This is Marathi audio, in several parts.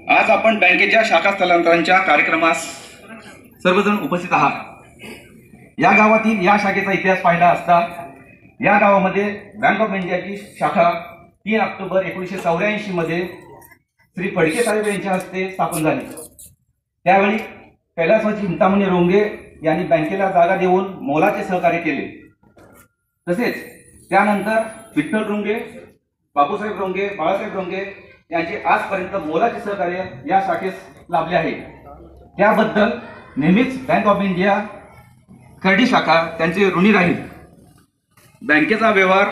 आज आपण बँकेच्या शाखा स्थलांतरांच्या कार्यक्रमास सर्वजण उपस्थित आहात। या गावातील या शाखेचा इतिहास पाहिला असता या गावामध्ये बँक ऑफ इंडियाची शाखा 3 ऑक्टोबर 1984 मध्ये श्री फडके साहेब यांच्या हस्ते स्थापन झाली। त्यावेळी कैलासवासी चिंतामणी रोंगे यांनी बँकेला जागा देऊन मोलाचे सहकार्य केले। तसेच त्यानंतर विठ्ठल रोंगे, बापूसाहेब रोंगे, बाळासाहेब रोंगे यांचे आजपर्यंत मोलाचे सहकार्य या शाखेस लाभले आहे। त्याबद्दल नेहमीच बँक ऑफ इंडिया खर्डी शाखा त्यांचे ऋणी राहील। बँकेचा व्यवहार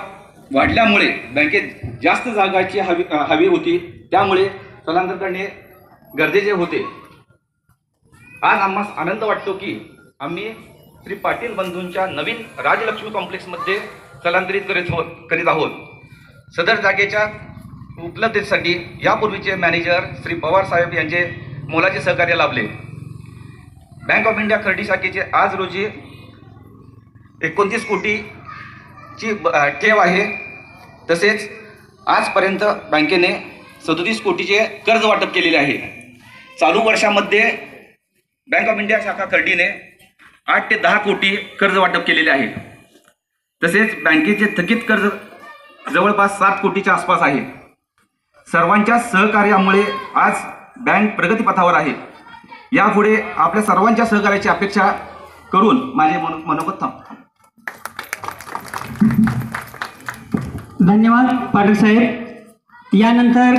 वाढल्यामुळे बँकेत जास्त जागाची हवी होती, त्यामुळे स्थलांतर करणे गरजेचे होते। आज आम्हाला आनंद वाटतो की आम्ही श्री पाटील बंधूंच्या नवीन राजलक्ष्मी कॉम्प्लेक्समध्ये स्थलांतरित करीत आहोत। सदर जागेच्या उपलब्धतेसाठी यापूर्वीचे मॅनेजर श्री पवार साहेब यांचे मोलाचे सहकार्य लाभले। बँक ऑफ इंडिया खर्डी शाखेचे आज रोजी 29 कोटीची ठेव आहे। तसेच आजपर्यंत बँकेने 37 कोटीचे कर्ज वाटप केलेले आहे। चालू वर्षामध्ये बँक ऑफ इंडिया शाखा खर्डीने 8 ते 10 कोटी कर्ज वाटप केलेले आहे। तसेच बँकेचे थकीत कर्ज जवळपास 7 कोटीच्या आसपास आहे। सर्वांच्या सहकार्यामुळे आज बँक प्रगतीपथावर आहे। यापुढे आपल्या सर्वांच्या सहकार्याची अपेक्षा करून माझे मनोगत थांबतो। धन्यवाद पाटील साहेब। यानंतर